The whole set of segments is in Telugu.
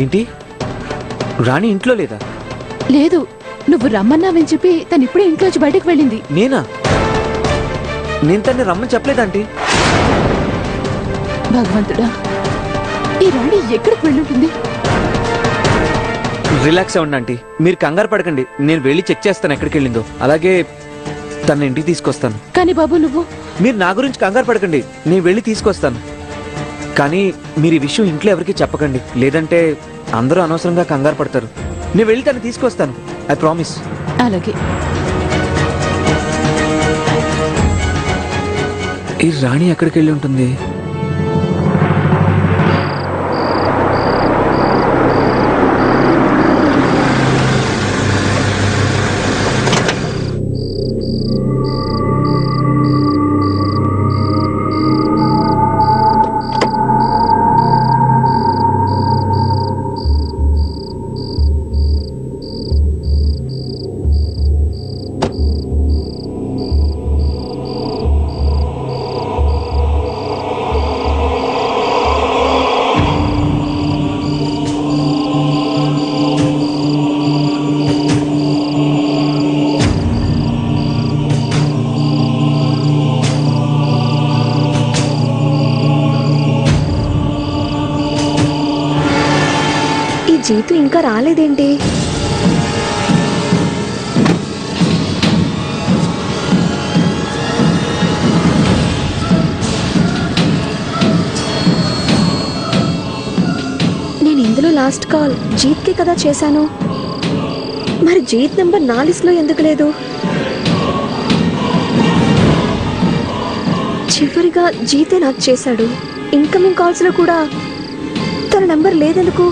ఏంటి, రాణి ఇంట్లో లేదా? లేదు, నువ్వు రమ్మన్నావని చెప్పి తను ఇప్పుడే ఇంట్లోంచి బయటకు వెళ్ళింది. నేనా? నేను తన్ని రమ్మని చెప్పలేదంటీ. భగవంతుడా, ఈ రాణి ఎక్కడికి వెళ్ళుంటుంది? రిలాక్స్ అవ్వండి ఆంటీ, మీరు కంగారు పడకండి. నేను వెళ్ళి చెక్ చేస్తాను ఎక్కడికి వెళ్ళిందో. అలాగే తన ఇంటికి తీసుకొస్తాను. కానీ బాబు, నువ్వు మీరు నా గురించి కంగారు పడకండి, నేను వెళ్ళి తీసుకొస్తాను. కానీ మీరు ఈ విషయం ఇంట్లో ఎవరికి చెప్పకండి, లేదంటే అందరూ అనవసరంగా కంగారు పడతారు. నేను వెళ్ళి తను తీసుకొస్తాను, ఐ ప్రామిస్. అలాగే. ఈ రాణి ఎక్కడికి వెళ్ళి ఉంటుంది? జీతు ఇంకా రాలేదేంటి? నేను ఇందులో లాస్ట్ కాల్ జీత్కి కదా చేశాను. మరి జీత్ నెంబర్ నా లిస్ట్లో ఎందుకు లేదు? చివరిగా జీతే నాకు చేశాడు. ఇన్కమింగ్ కాల్స్లో కూడా తన నెంబర్ లేదెందుకు?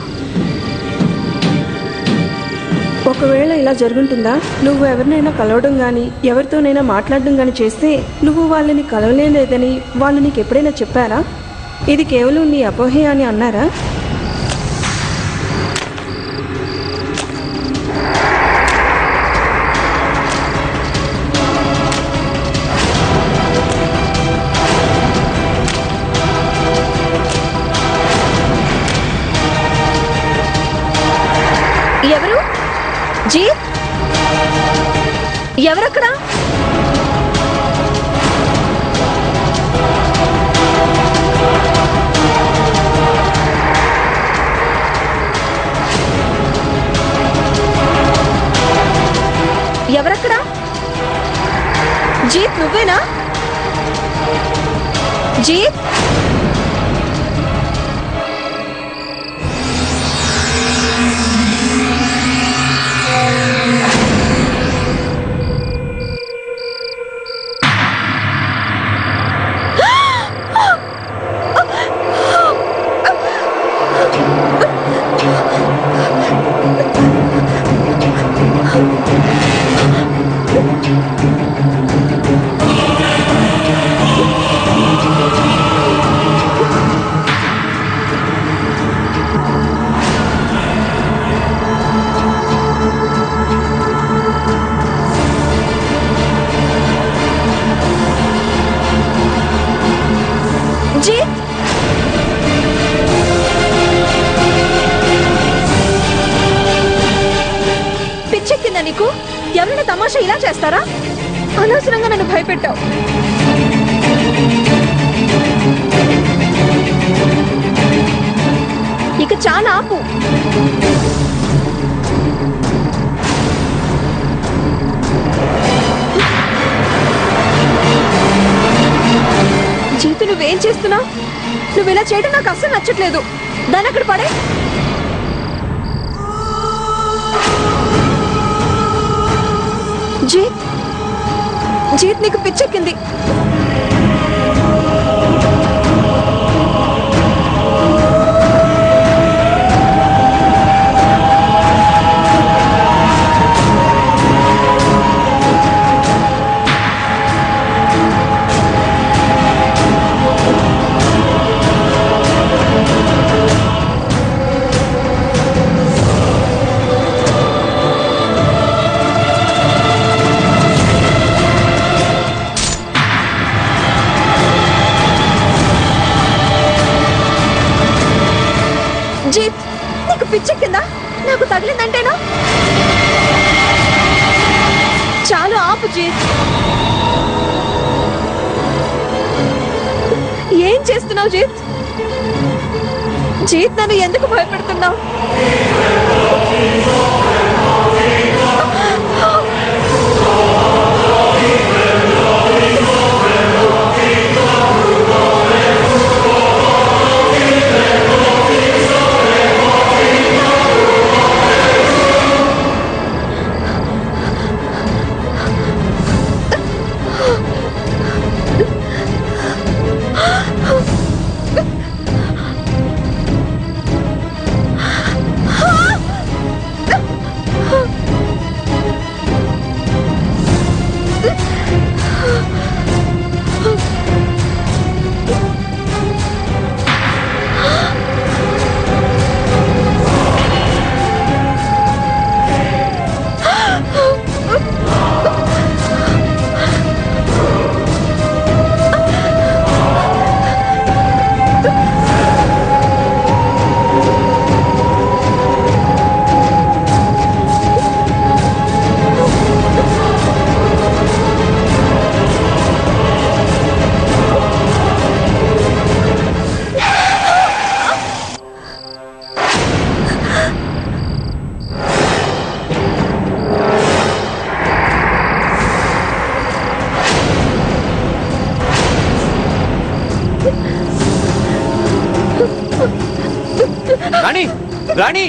ఒకవేళ ఇలా జరుగుంటుందా? నువ్వు ఎవరినైనా కలవడం కానీ ఎవరితోనైనా మాట్లాడడం కానీ చేస్తే నువ్వు వాళ్ళని కలవలేదని వాళ్ళు నీకు ఎప్పుడైనా చెప్పారా? ఇది కేవలం నీ అపోహే అని అన్నారా? ఎవరు? జీత్, ఎవరక్కడ? ఎవరక్కడ? జీత్, నువ్వేనా? జీత్, పిచ్చెక్కిందా నీకు? ఎవరైనా తమాషా ఇలా చేస్తారా? అనవసరంగా నన్ను భయపెట్టావు. ఇక చాలా ఆపు. జీతు, నువ్వేం చేస్తున్నావు? నువ్వు ఇలా చేయడం నాకు అస్సలు నచ్చట్లేదు. దాన్ని అక్కడ పడే. జీత్, జీత్, నీకు పిచ్చెక్కింది. నీకు పిచ్చెక్కిందా? నాకు తగిలిందంటేనా? చాలు ఆపు జీత్. ఏం చేస్తున్నావు జీత్? జీత్, నన్ను ఎందుకు భయపెడుతున్నావు? రాణి, రాణి,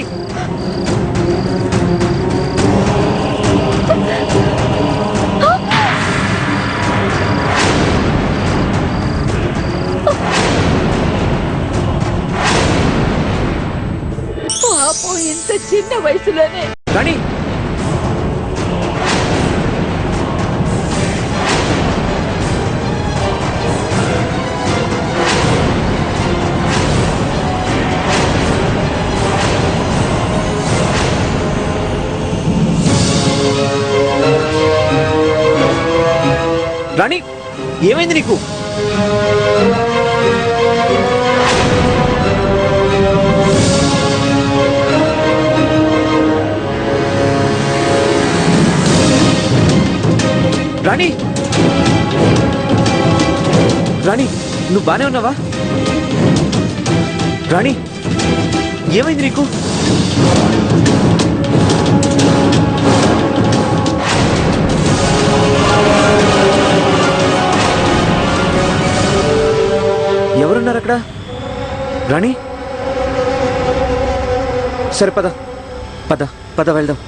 పాపం ఇంత చిన్న వయసులోనే. రాణి, రాణి, ఏమైంది నీకు? రాణి, రాణి, నువ్వు బానే ఉన్నావా? రాణి, ఏమైంది నీకు? ఎవరున్నారు అక్కడ? రాణి, సరే పద పద పద వెళ్దాం.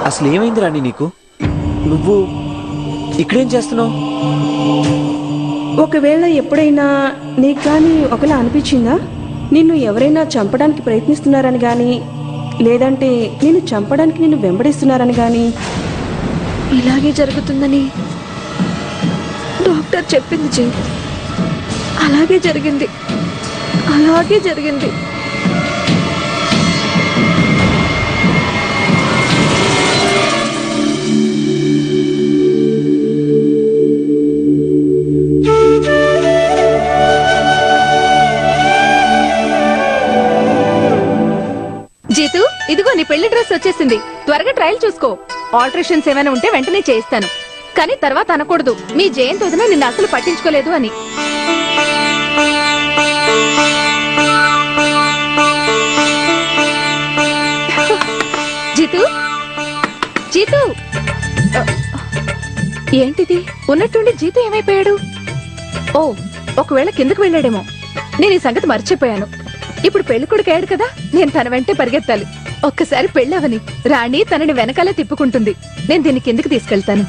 అసలు ఏమైంది రాణి నీకు? నువ్వు ఇక్కడేం చేస్తున్నావు? ఒకవేళ ఎప్పుడైనా నీకు కానీ ఒకలా అనిపించిందా? నిన్ను ఎవరైనా చంపడానికి ప్రయత్నిస్తున్నారని కానీ, లేదంటే నిన్ను చంపడానికి నిన్ను వెంబడిస్తున్నారని కానీ? ఇలాగే జరుగుతుందని డాక్టర్ చెప్పింది జీత్. అలాగే జరిగింది, అలాగే జరిగింది. జీతు, ఇదిగో నీ పెళ్లి డ్రెస్ వచ్చేసింది. త్వరగా ట్రయల్ చూసుకో. ఆల్టరేషన్స్ ఏమైనా ఉంటే వెంటనే చేయిస్తాను. కానీ తర్వాత అనకూడదు మీ జయంత్ వదిన నిన్ను అసలు పట్టించుకోలేదు అని. ఏంటిది? ఉన్నట్టుండి జీతు ఏమైపోయాడు? ఓ, ఒకవేళ కిందకు వెళ్ళాడేమో. నేను ఈ సంగతి మర్చిపోయాను. ఇప్పుడు పెళ్లి కొడుకు అయ్యాడు కదా, నేను తన వెంటే పరిగెత్తాలి. ఒక్కసారి పెళ్ళవని రాణి తనని వెనకాలే తిప్పుకుంటుంది. నేను దీన్ని కిందకి తీసుకెళ్తాను.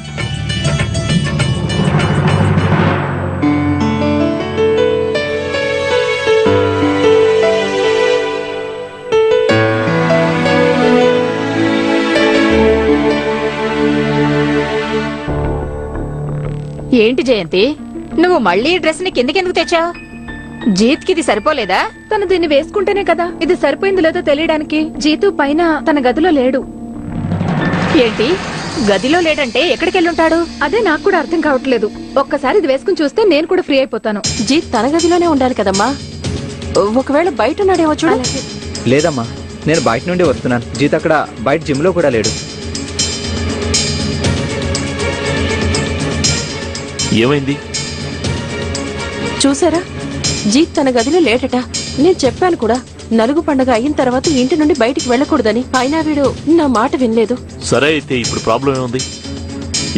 ఏంటి జయంతి, నువ్వు మళ్ళీ ఈ డ్రెస్ ని కిందకెందుకు తెచ్చావు? జీత్కి ఇది సరిపోలేదా? తను దీన్ని వేసుకుంటేనే కదా ఇది సరిపోయింది లేదో తెలియడానికి. జీతు పైన తన గదిలో లేడు. ఏంటి, గదిలో లేడంటే ఎక్కడికెళ్ళుంటాడు? అదే నాకు కూడా అర్థం కావట్లేదు. ఒక్కసారి ఇది వేసుకుని చూస్తే నేను కూడా ఫ్రీ అయిపోతాను. జీత్ తన గదిలోనే ఉండాలి కదమ్మా. ఒకవేళ బయట ఉన్నాడేమో చూడు. అలాగే. లేదమ్మా, నేను బయట నుండి వస్తున్నాను. జీత్ అక్కడ బయట జిమ్ లో కూడా లేడు. ఏమైంది? చూసారా, జీత్ తన గదిలో లేటట. నేను చెప్పాను కూడా, నలుగు పండగ అయిన తర్వాత ఇంటి నుండి బయటికి వెళ్ళకూడదని. అయినా వీడు నా మాట వినలేదు. సరే అయితే ఇప్పుడు ప్రాబ్లం ఏముంది?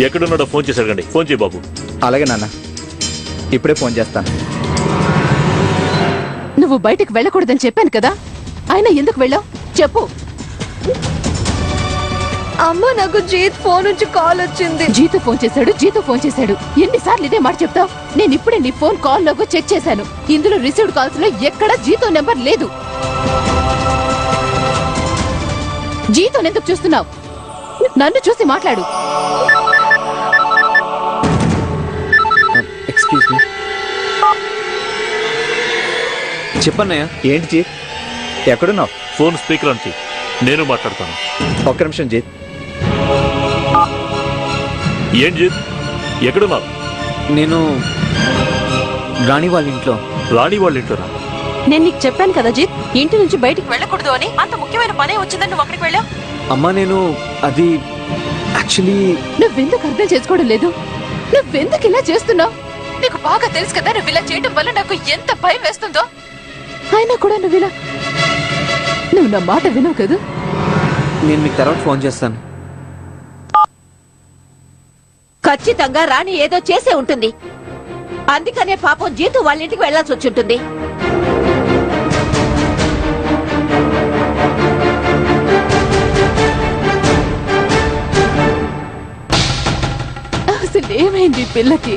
ఎక్కడున్నాడో ఫోన్ చేసి అడగండి. ఫోన్ చేయి బాబు. అలాగే నాన్న, ఇప్పుడే ఫోన్ చేస్తాను. నువ్వు బయటకు వెళ్ళకూడదని చెప్పాను కదా, అయినా ఎందుకు వెళ్ళావు చెప్పు. అమ్మ, నాకు జీత్ ఫోన్ నుంచి కాల్ వచ్చింది. జీతు ఫోన్ చేశాడు. ఎన్నిసార్లు ఇదే మాట చెప్తావు? నేను ఇప్పుడే నీ ఫోన్ కాల్ లోగో చెక్ చేశాను. ఇందులో రిసీవ్డ్ కాల్స్ లో ఎక్కడా జీతో నెంబర్ లేదు. జీతో ఎందుకు చూస్తున్నావు? నన్ను చూసి మాట్లాడు. Excuse me. చెప్పన్నయ్య. ఏంటి జీత్, ఎక్కడున్నావు? ఫోన్ స్పీకర్ అని చెయ్యి, నేను మాట్లాడతాను. ఒక్క నిమిషం జీత్. ఏంటి జీత్, ఎక్కడున్నావు? నేను రాణి వాళ్ళ ఇంట్లో. రాణి వాళ్ళ ఇంట్లోనా? నేను నీకు చెప్పాను కదా జీత్, ఇంటి నుంచి బయటికి వెళ్ళకూడదు అని. అంత ముఖ్యమైన పనే వచ్చిందని నువ్వు అక్కడికి వెళ్ళావు. అమ్మా, నేను అది యాక్చువల్లీ. నువ్వెందుకు అర్థం చేసుకోవడం లేదు? నువ్వెందుకు ఇలా చేస్తున్నావు? నీకు బాగా తెలుసు కదా నువ్వు ఇలా చేయడం వల్ల నాకు ఎంత భయం వేస్తుందో. అయినా కూడా నువ్వు నా మాట వినవు కదా. నేను మీకు తర్వాత ఫోన్ చేస్తాను. ఖచ్చితంగా రాణి ఏదో చేసే ఉంటుంది. అందుకనే పాపం జీతు వాళ్ళ ఇంటికి వెళ్లాల్సి వచ్చుంటుంది. అసలు ఏమైంది ఈ పిల్లకి?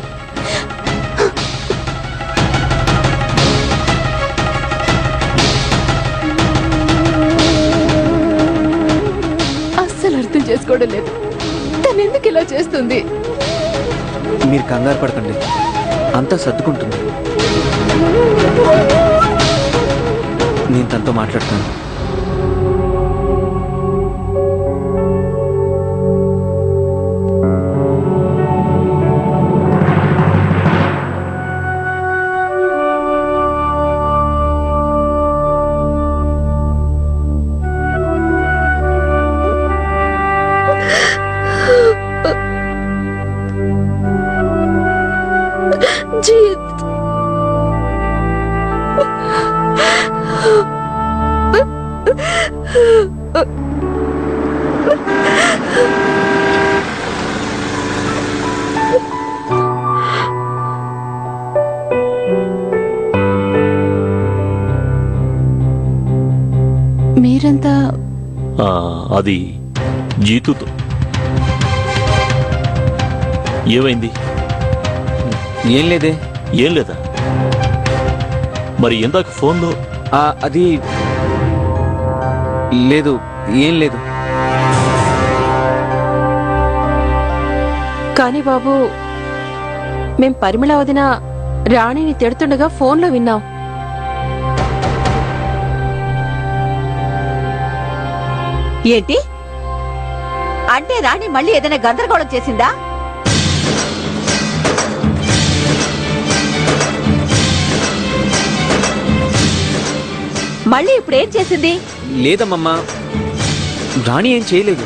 అస్సలు అర్థం చేసుకోవడం లేదు. తను ఎందుకు ఇలా చేస్తుంది? మీరు కంగారు పడకండి, అంతా సర్దుకుంటుంది. నేను తనతో మాట్లాడతాను. జీత్, మీరంతా అది జీతుతో. ఏమైంది? ఏం లేదే. ఏం లేదా? మరి ఇందాక ఫోన్లో అది లేదు, ఏం లేదు. కానీ బాబు, మేం పరిమళ వదిన రాణిని తిడుతుండగా ఫోన్లో విన్నాం. ఏంటి అంటే రాణి మళ్ళీ ఏదైనా గందరగోళం చేసిందా? మళ్ళీ ఇప్పుడు ఏం చేసింది? లేదమ్మమ్మా, రాణి ఏం చేయలేదు.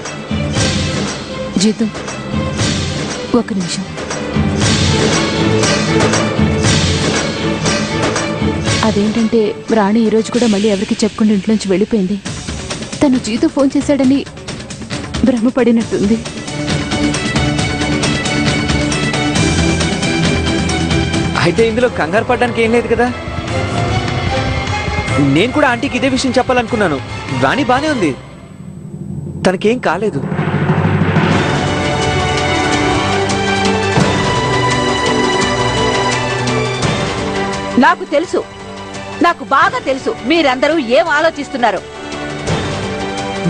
జీతు, ఒక నిమిషం. అదేంటంటే రాణి ఈ రోజు కూడా మళ్ళీ ఎవరికి చెప్పకుండా ఇంట్లోంచి వెళ్ళిపోయింది. తను జీతు ఫోన్ చేశాడని భ్రమపడినట్టుంది. అయితే ఇందులో కంగారు పడడానికి ఏం లేదు కదా. నేను కూడా ఆంటీకి ఇదే విషయం చెప్పాలనుకున్నాను. రాణి బానే ఉంది, తనకేం కాలేదు. నాకు తెలుసు, నాకు బాగా తెలుసు మీరందరూ ఏం ఆలోచిస్తున్నారు.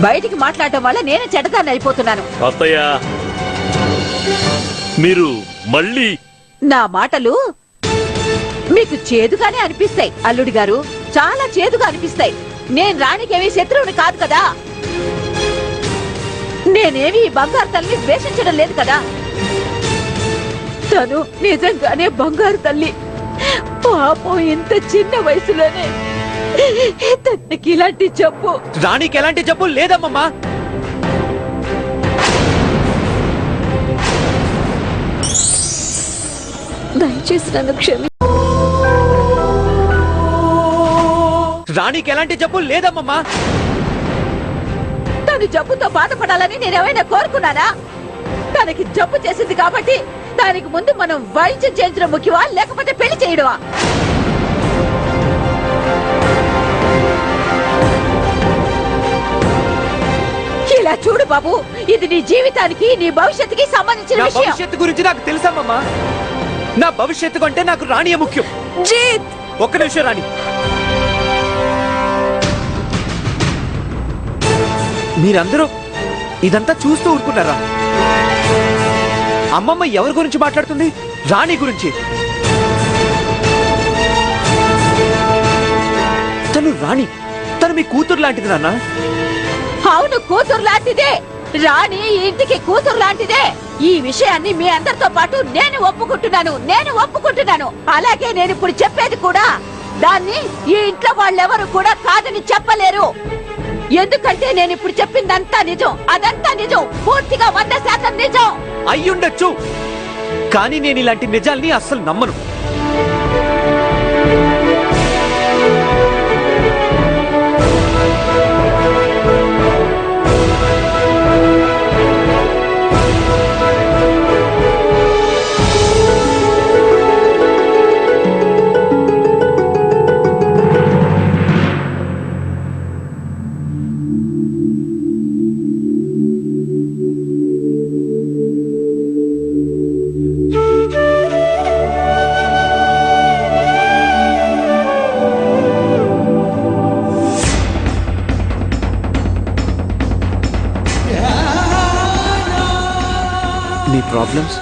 బయటికి మాట్లాడటం వల్ల నేను చెడ్డదాన్ని అయిపోతున్నాను. అత్తయ్య, మీరు మళ్ళీ నా మాటలు మీకు చేదుగానే అనిపిస్తాయి అల్లుడి గారు, చాలా చేదుగా అనిపిస్తాయి. నేను రాణికేమీ శత్రువుని కాదు కదా. నేనేమి ఈ బంగారు తల్లిని ద్వేషించడం లేదు కదా. తను నిజంగానే బంగారు తల్లి. పాపం ఇంత చిన్న వయసులోనే తనకి ఇలాంటి జబ్బు. రాణికి ఎలాంటి జబ్బు లేదమ్మమ్మా. దయచేసి నన్ను క్షమి. రాణికి ఎలాంటి జబ్బు లేదమ్మమ్మా. తను జబ్బుతో బాధపడాలని నేనేమైనా కోరుకున్నానా? తనకి జబ్బు చేసింది కాబట్టి దానికి ముందు మనం వైద్యం చేయించడం ముఖ్యమా, లేకపోతే పెళ్లి చేయడమా? ఇలా చూడు బాబు, ఇది నీ జీవితానికి, నీ భవిష్యత్తుకి సంబంధించిన నా విషయం. భవిష్యత్తు గురించి నాకు తెలుసమ్మమ్మా. నా భవిష్యత్తు కంటే నాకు రాణియే ముఖ్యం. జీత్, ఒక్క నిమిషం రాణి. మీరందరూ ఇదంతా చూస్తూ ఊరుకున్నారా? అమ్మమ్మ ఎవరి గురించి మాట్లాడుతుంది? రాణి గురించి. తను రాణి, తను మీ కూతురు లాంటిది నాన్న. అవును, కూతురు లాంటిదే. రాణి ఈ ఇంటికి కూతురు లాంటిదే. ఈ విషయాన్ని మీ అందరితో పాటు నేను ఒప్పుకుంటున్నాను. అలాగే నేను ఇప్పుడు చెప్పేది కూడా దాన్ని ఈ ఇంట్లో వాళ్ళెవరు కూడా కాదని చెప్పలేరు. ఎందుకంటే నేను ఇప్పుడు చెప్పిందంతా నిజం, అదంతా నిజం, పూర్తిగా 100% నిజం. అయ్యుండొచ్చు, కానీ నేను ఇలాంటి నిజాల్ని అస్సలు నమ్మను. నీ ప్రాబ్లమ్స్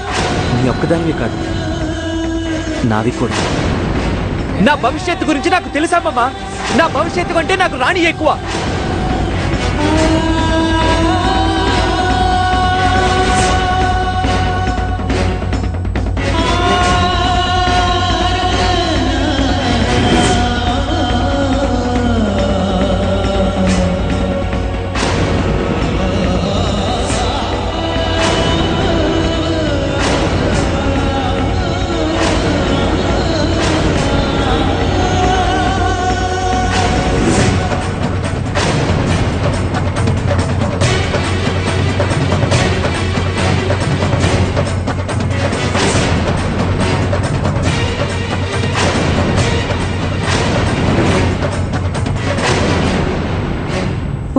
నీ ఒక్కదానివి కాదు, నావి కూడా. నా భవిష్యత్తు గురించి నాకు తెలుసమ్మమ్మా. నా భవిష్యత్తు కంటే నాకు రాణి ఎక్కువ.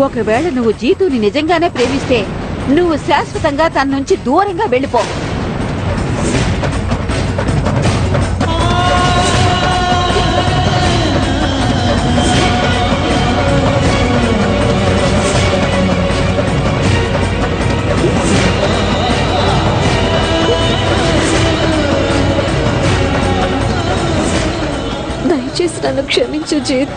ఒకవేళ నువ్వు జీతుని నిజంగానే ప్రేమిస్తే నువ్వు శాశ్వతంగా తన నుంచి దూరంగా వెళ్ళిపో. దయచేసి నన్ను క్షమించు జీత్.